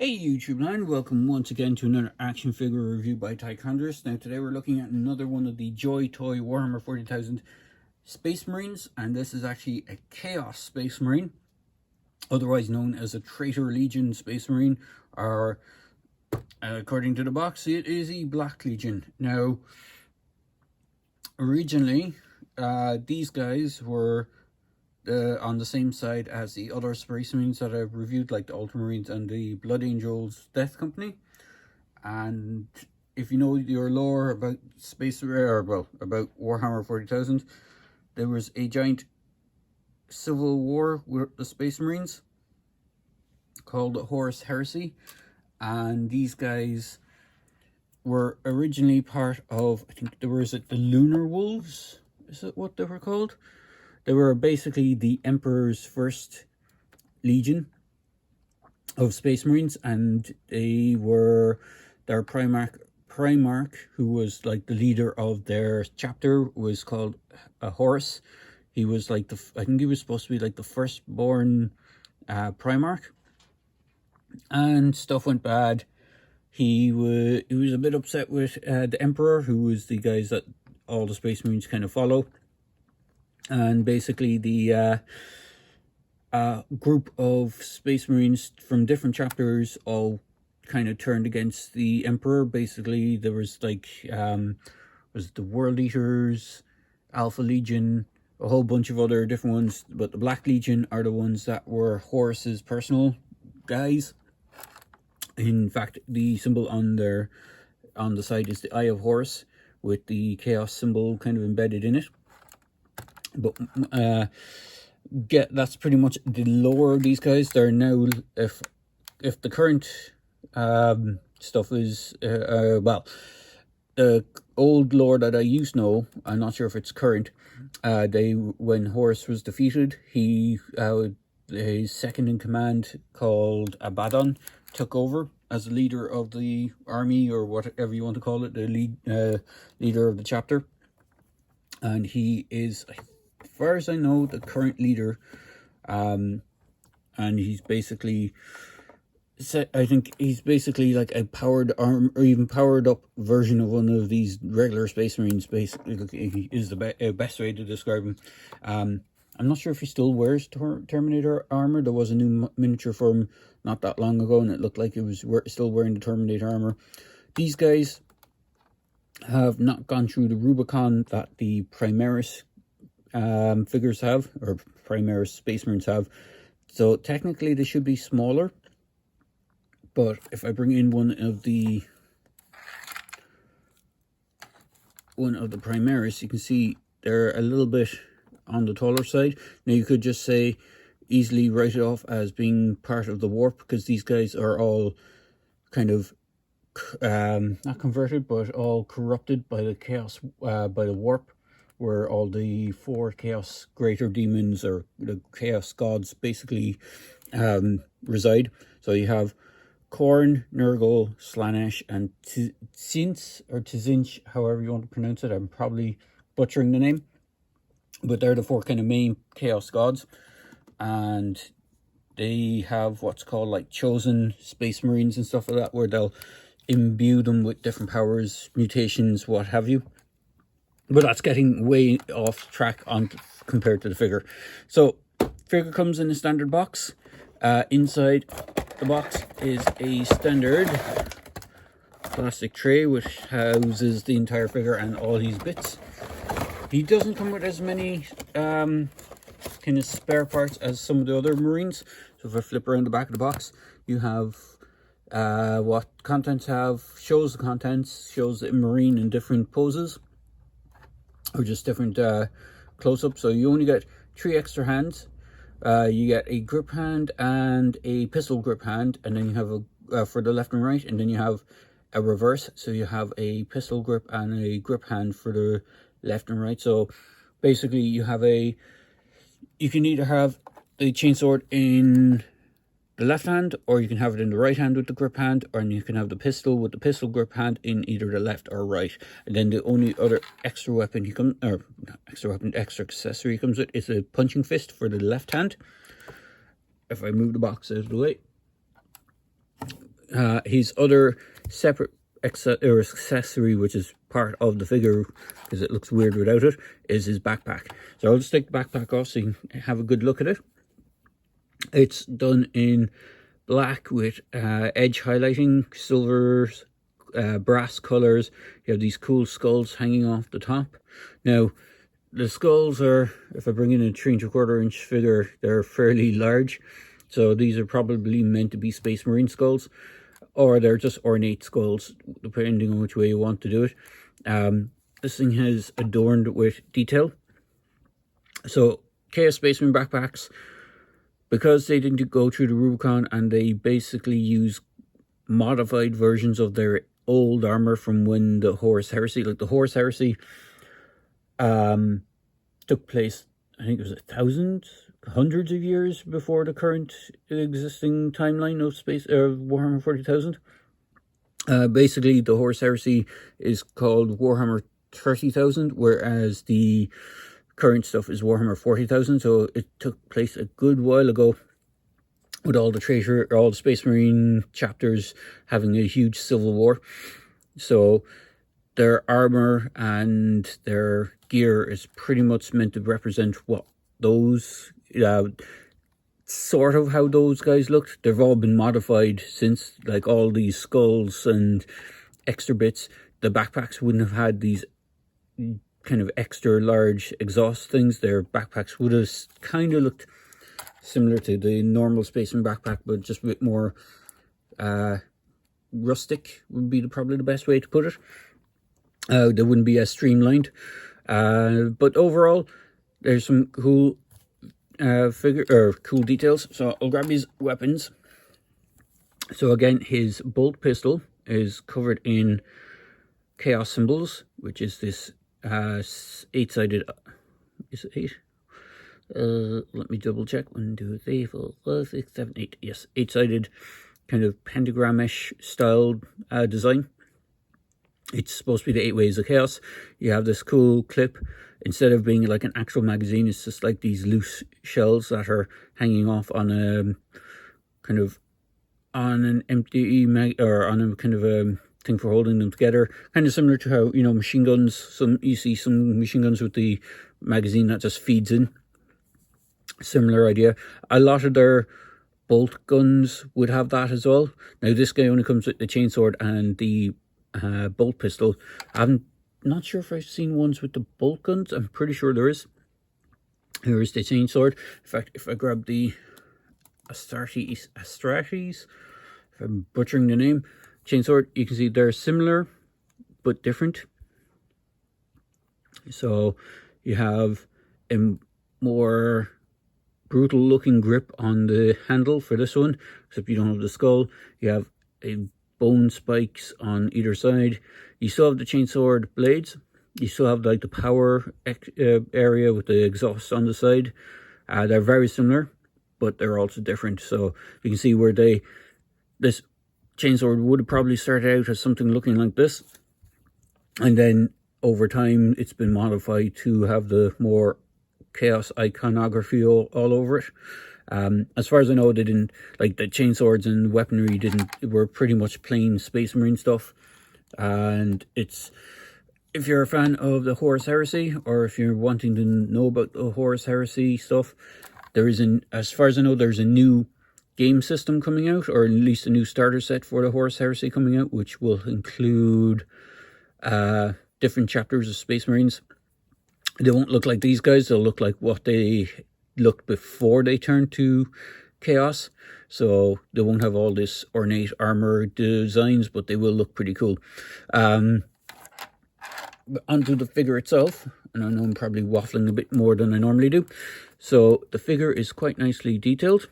Hey YouTube land, welcome once again to another action figure review by Tychondrus. Now today we're looking at another one of the Joytoy Warhammer 40,000 Space Marines, and this is actually a Chaos Space Marine, otherwise known as a Traitor Legion Space Marine, or according to the box it is a Black Legion. Now originally these guys were on the same side as the other Space Marines that I've reviewed, like the Ultramarines and the Blood Angels Death Company. And if you know your lore about about Warhammer 40,000, there was a giant civil war with the Space Marines called Horus Heresy, and these guys were originally part of, I think there was the Lunar Wolves, is that what they were called? They were basically the Emperor's first legion of Space Marines, and they were their Primarch, who was like the leader of their chapter, was called Horus. He was like I think he was supposed to be like the firstborn Primarch, and stuff went bad. He was a bit upset with the Emperor, who was the guys that all the Space Marines kind of follow. And basically the group of Space Marines from different chapters all kind of turned against the Emperor. Basically there was like was the World Eaters, Alpha Legion, a whole bunch of other different ones, but the Black Legion are the ones that were Horus's personal guys. In fact, the symbol on the side is the Eye of Horus with the Chaos symbol kind of embedded in it. But that's pretty much the lore of these guys. They're now, if the current stuff is well, the old lore that I used to know, I'm not sure if it's current. When Horus was defeated, his second in command, called Abaddon, took over as the leader of the army, or whatever you want to call it, the leader of the chapter, and he is, as far as I know, the current leader, and he's basically, I think he's basically like a powered arm, or even powered up version of one of these regular Space Marines. Basically, is the best way to describe him. I'm not sure if he still wears Terminator armor. There was a new miniature for him not that long ago, and it looked like it was still wearing the Terminator armor. These guys have not gone through the Rubicon that the Primaris figures have, or Primaris Space Marines have. So technically they should be smaller, but if I bring in one of the Primaris, you can see they're a little bit on the taller side. Now you could just say, easily write it off as being part of the warp, because these guys are all kind of not converted, but all corrupted by the chaos, by the warp, where all the 4 chaos greater demons, or the chaos gods, basically reside. So you have Khorne, Nurgle, Slaanesh, and Tzinch, or Tzinch, however you want to pronounce it. I'm probably butchering the name, but they're the 4 kind of main chaos gods, and they have what's called like chosen Space Marines and stuff like that, where they'll imbue them with different powers, mutations, what have you. But that's getting way off track compared to the figure. So figure comes in a standard box. Inside the box is a standard plastic tray which houses the entire figure and all these bits. He doesn't come with as many kind of spare parts as some of the other Marines. So if I flip around the back of the box, you have what contents have, shows the contents, shows the Marine in different poses, or just different close-ups. So you only get 3 extra hands. You get a grip hand and a pistol grip hand, and then you have a for the left and right, and then you have a reverse. So you have a pistol grip and a grip hand for the left and right. So basically you can either have the chainsword in the left hand, or you can have it in the right hand with the grip hand, or you can have the pistol with the pistol grip hand in either the left or right. And then the only other extra weapon extra accessory he comes with is a punching fist for the left hand. If I move the box out of the way, His other separate accessory, which is part of the figure because it looks weird without it, is his backpack. So I'll just take the backpack off so you can have a good look at it. It's done in black with edge highlighting, silvers, brass colors. You have these cool skulls hanging off the top. Now, the skulls are, if I bring in a 3 3/4 inch figure, they're fairly large. So these are probably meant to be Space Marine skulls, or they're just ornate skulls, depending on which way you want to do it. This thing has adorned with detail. So Chaos Spaceman backpacks, because they didn't go through the Rubicon and they basically use modified versions of their old armor from when the Horus Heresy, like the Horus Heresy, took place, I think it was hundreds of years before the current existing timeline of Warhammer 40,000. Basically, the Horus Heresy is called Warhammer 30,000, whereas the current stuff is Warhammer 40,000. So it took place a good while ago, with all the Space Marine chapters having a huge civil war. So their armor and their gear is pretty much meant to represent what those, sort of how those guys looked. They've all been modified since, like all these skulls and extra bits. The backpacks wouldn't have had these kind of extra large exhaust things. Their backpacks would have kind of looked similar to the normal Spaceman backpack, but just a bit more rustic would be probably the best way to put it. They wouldn't be as streamlined. But overall, there's some cool cool details. So I'll grab his weapons. So again, his bolt pistol is covered in chaos symbols, which is this 8-sided. Is it 8? Let me double check. 1, 2, 3, 4, 5, 6, 7, 8. Yes, 8-sided kind of pentagram-ish style design. It's supposed to be the 8 ways of chaos. You have this cool clip. Instead of being like an actual magazine, it's just like these loose shells that are hanging off on a kind of on an empty or on a kind of a thing for holding them together. Kind of similar to how, you know, machine guns. You see some machine guns with the magazine that just feeds in. Similar idea. A lot of their bolt guns would have that as well. Now this guy only comes with the chainsword and the bolt pistol. I'm not sure if I've seen ones with the bolt guns. I'm pretty sure there is. Here is the chainsword. In fact, if I grab the Astartes, if I'm butchering the name, chainsword, you can see they're similar but different. So you have a more brutal looking grip on the handle for this one, except you don't have the skull. You have a bone spikes on either side. You still have the chainsword blades. You still have like the power area with the exhaust on the side. They're very similar, but they're also different. So you can see where this chainsword would have probably started out as something looking like this, and then over time it's been modified to have the more chaos iconography all over it. As far as I know, they didn't, like, the chainswords and weaponry were pretty much plain Space Marine stuff. And it's, if you're a fan of the Horus Heresy, or if you're wanting to know about the Horus Heresy stuff, as far as I know, there's a new game system coming out, or at least a new starter set for the Horus Heresy coming out, which will include different chapters of Space Marines. They won't look like these guys. They'll look like what they looked before they turned to chaos. So they won't have all this ornate armor designs, but they will look pretty cool. But onto the figure itself, and I know I'm probably waffling a bit more than I normally do. So the figure is quite nicely detailed,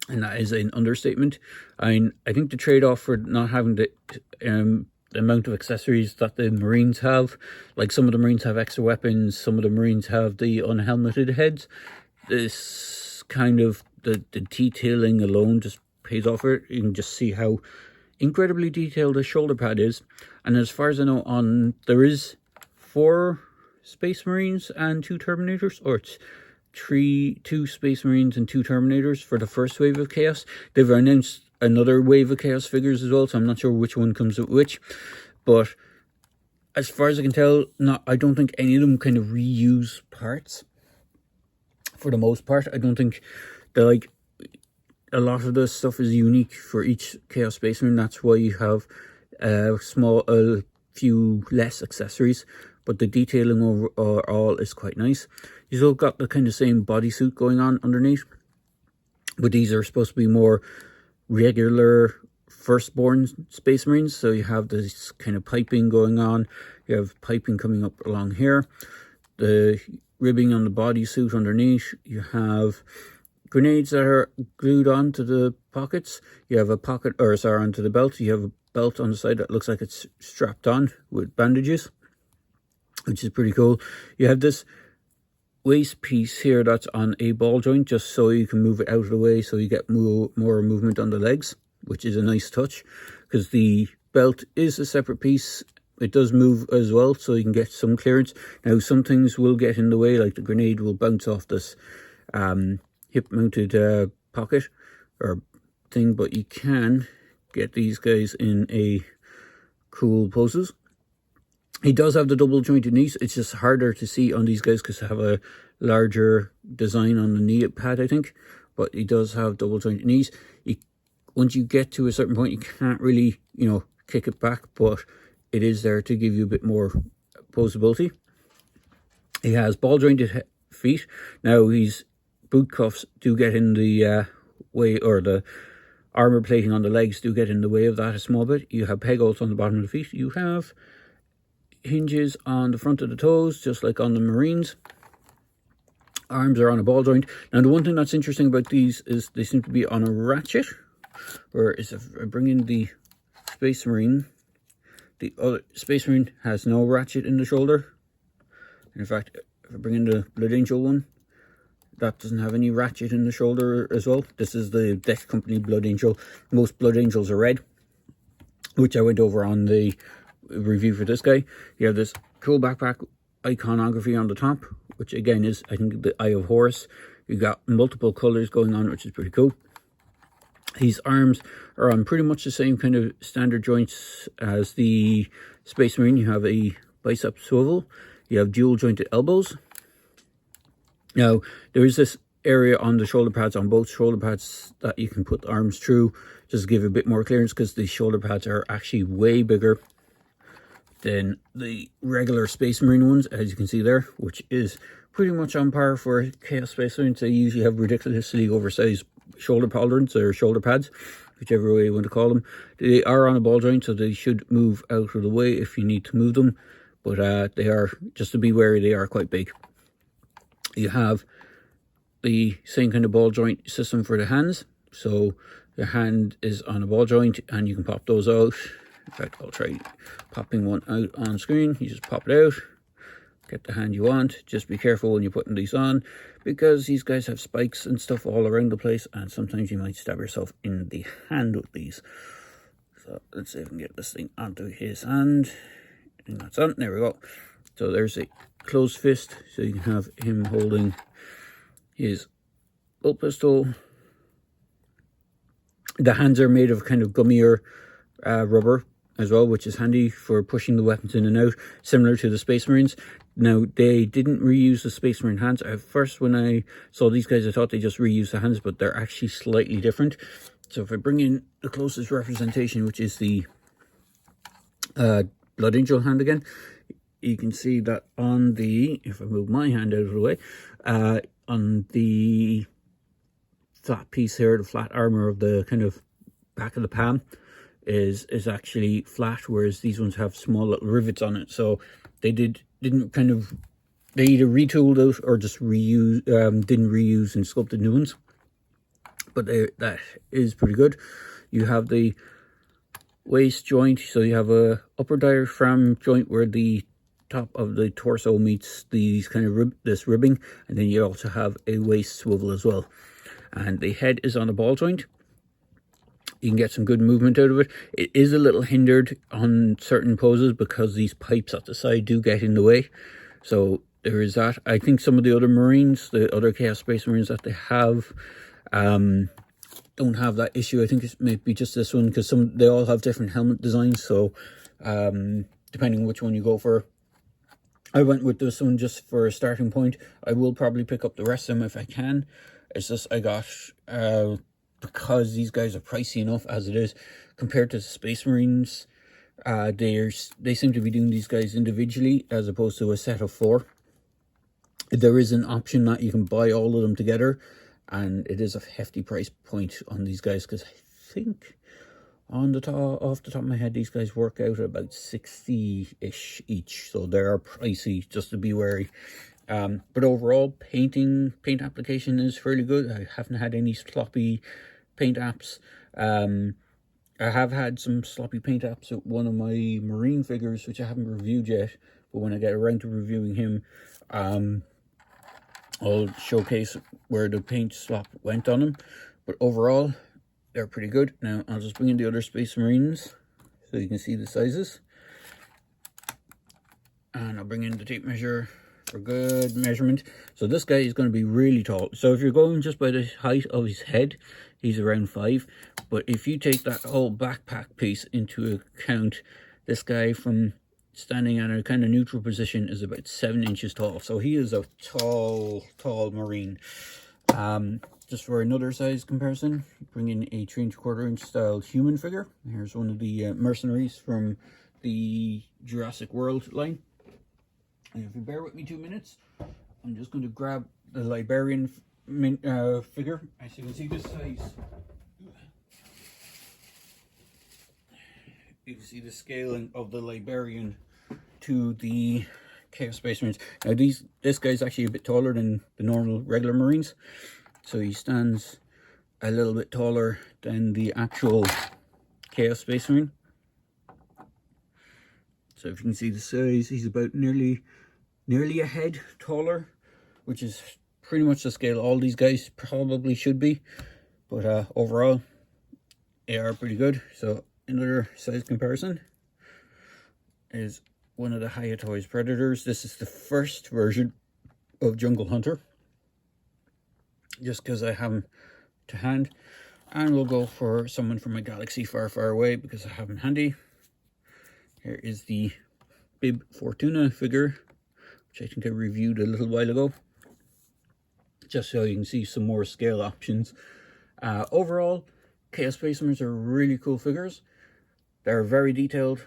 and that is an understatement. I think the trade-off for not having the amount of accessories that the Marines have, like some of the Marines have extra weapons, some of the Marines have the unhelmeted heads. This kind of, the detailing alone just pays off for it. You can just see how incredibly detailed the shoulder pad is. And as far as I know, there is 4 Space Marines and 2 Terminators, or it's 2 Space Marines and 2 Terminators for the first wave of Chaos. They've announced another wave of Chaos figures as well, so I'm not sure which one comes with which. But as far as I can tell, I don't think any of them kind of reuse parts. For the most part, I don't think they're like, a lot of the stuff is unique for each Chaos Space Marine. That's why you have a few less accessories, but the detailing overall is quite nice. You've still got the kind of same bodysuit going on underneath, but these are supposed to be more regular firstborn Space Marines. So you have this kind of piping going on. You have piping coming up along here. The ribbing on the bodysuit underneath. You have grenades that are glued onto the pockets. You have a pocket, or sorry, onto the belt. You have a belt on the side that looks like it's strapped on with bandages, which is pretty cool. You have this waist piece here that's on a ball joint, just so you can move it out of the way, so you get more movement on the legs, which is a nice touch, because the belt is a separate piece. It does move as well, so you can get some clearance. Now, some things will get in the way, like the grenade will bounce off this hip-mounted pocket or thing, but you can get these guys in a cool poses. He does have the double jointed knees. It's just harder to see on these guys because they have a larger design on the knee pad, I think. But he does have double jointed knees. Once you get to a certain point, you can't really, kick it back, but it is there to give you a bit more posability. He has ball jointed feet. Now, his boot cuffs do get in the way, or the armor plating on the legs do get in the way of that a small bit. You have peg holes on the bottom of the feet. You have hinges on the front of the toes, just like on the Marines. Arms are on a ball joint. Now, the one thing that's interesting about these is they seem to be on a ratchet. Whereas if I bring in the Space Marine, the other Space Marine has no ratchet in the shoulder. And in fact, if I bring in the Blood Angel one, that doesn't have any ratchet in the shoulder as well. This is the Death Company Blood Angel. Most Blood Angels are red, which I went over on the review for this guy. You have this cool backpack iconography on the top, which again is, I think, the Eye of Horus. You got multiple colors going on, which is pretty cool. His arms are on pretty much the same kind of standard joints as the Space Marine. You have a bicep swivel. You have dual jointed elbows. Now, there is this area on the shoulder pads, on both shoulder pads, that you can put the arms through, just to give a bit more clearance, because the shoulder pads are actually way bigger than the regular Space Marine ones, as you can see there, which is pretty much on par for Chaos Space Marines. They usually have ridiculously oversized shoulder pauldrons or shoulder pads, whichever way you want to call them. They are on a ball joint, so they should move out of the way if you need to move them, but they are, just to be wary, they are quite big. You have the same kind of ball joint system for the hands, so the hand is on a ball joint and you can pop those out. In fact, I'll try popping one out on screen. You just pop it out, get the hand you want. Just be careful when you're putting these on, because these guys have spikes and stuff all around the place, and sometimes you might stab yourself in the hand with these. So let's see if I can get this thing onto his hand. And that's on. There we go. So there's a closed fist, so you can have him holding his bolt pistol. The hands are made of kind of gummier rubber as well, which is handy for pushing the weapons in and out, similar to the Space Marines. Now, they didn't reuse the Space Marine hands. At first, when I saw these guys, I thought they just reused the hands, but they're actually slightly different. So if I bring in the closest representation, which is the Blood Angel hand again, you can see that on the, if I move my hand out of the way, on the flat piece here, the flat armor of the kind of back of the palm is actually flat, whereas these ones have small little rivets on it. So they didn't kind of, they either retooled out or just reuse, didn't reuse and sculpted new ones. But that is pretty good. You have the waist joint, so you have a upper diaphragm joint where the top of the torso meets these kind of this ribbing, and then you also have a waist swivel as well. And the head is on a ball joint. You can get some good movement out of it. It is a little hindered on certain poses because these pipes at the side do get in the way. So there is that. I think some of the other Marines, the other Chaos Space Marines that they have, don't have that issue. I think it may be just this one, because they all have different helmet designs, so depending which one you go for. I went with this one just for a starting point. I will probably pick up the rest of them if I can. It's just I got, because these guys are pricey enough as it is, compared to the Space Marines, they seem to be doing these guys individually as opposed to a set of 4. There is an option that you can buy all of them together, and it is a hefty price point on these guys, because I think off the top of my head, these guys work out at about 60-ish each, so they are pricey, just to be wary. But overall, paint application is fairly good. I haven't had any sloppy paint apps. I have had some sloppy paint apps with one of my Marine figures, which I haven't reviewed yet, but when I get around to reviewing him, I'll showcase where the paint slop went on him. But overall, they're pretty good. Now, I'll just bring in the other Space Marines so you can see the sizes. And I'll bring in the tape measure for good measurement. So this guy is going to be really tall. So if you're going just by the height of his head, he's around 5. But if you take that whole backpack piece into account, this guy from standing at a kind of neutral position is about 7 inches tall. So he is a tall Marine. Just for another size comparison, bring in a 3¼ inch style human figure. Here's one of the mercenaries from the Jurassic World line. And if you bear with me 2 minutes, I'm just going to grab the Librarian figure. As you can see, this size. You can see the scaling of the Librarian to the Chaos Space Marines. Now this guy's actually a bit taller than the normal regular Marines, so he stands a little bit taller than the actual Chaos Space Marine. So if you can see the size, he's about nearly a head taller, which is pretty much the scale all these guys probably should be. But overall, they are pretty good. So another size comparison is one of the Joytoy Predators. This is the first version of Jungle Hunter, just because I have him to hand. And we'll go for someone from a galaxy far, far away because I have him handy. Here is the Bib Fortuna figure, which I think I reviewed a little while ago, just so you can see some more scale options. Overall, Chaos Space Marines are really cool figures. They're very detailed.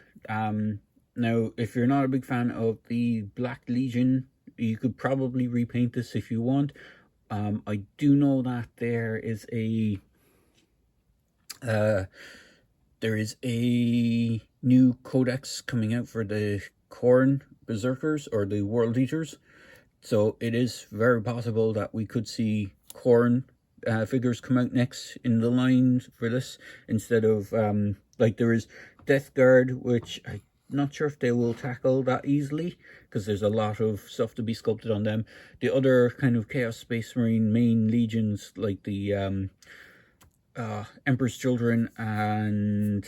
Now, if you're not a big fan of the Black Legion, you could probably repaint this if you want. I do know that there is a new codex coming out for the Khorne Berserkers, or the World Eaters. So it is very possible that we could see Khorne figures come out next in the line for this, instead of like there is Death Guard, which I'm not sure if they will tackle that easily, because there's a lot of stuff to be sculpted on them. The other kind of Chaos Space Marine main legions, like the Emperor's Children, and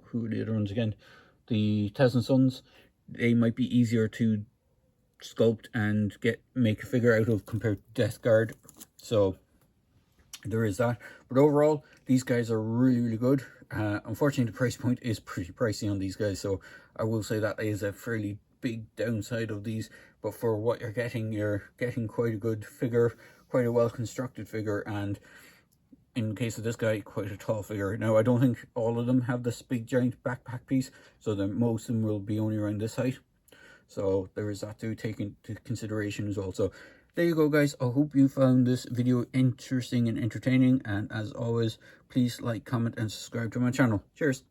who are the other ones again? The Thousand Sons, they might be easier to sculpt and make a figure out of compared to Death Guard. So there is that. But overall, these guys are really, really good. Unfortunately, the price point is pretty pricey on these guys, so I will say that is a fairly big downside of these. But for what you're getting quite a good figure, quite a well constructed figure, and in the case of this guy, quite a tall figure. Now, I don't think all of them have this big giant backpack piece, so that most of them will be only around this height. So there is that to take into consideration as well. So there you go, guys. I hope you found this video interesting and entertaining. And as always, please like, comment, and subscribe to my channel. Cheers.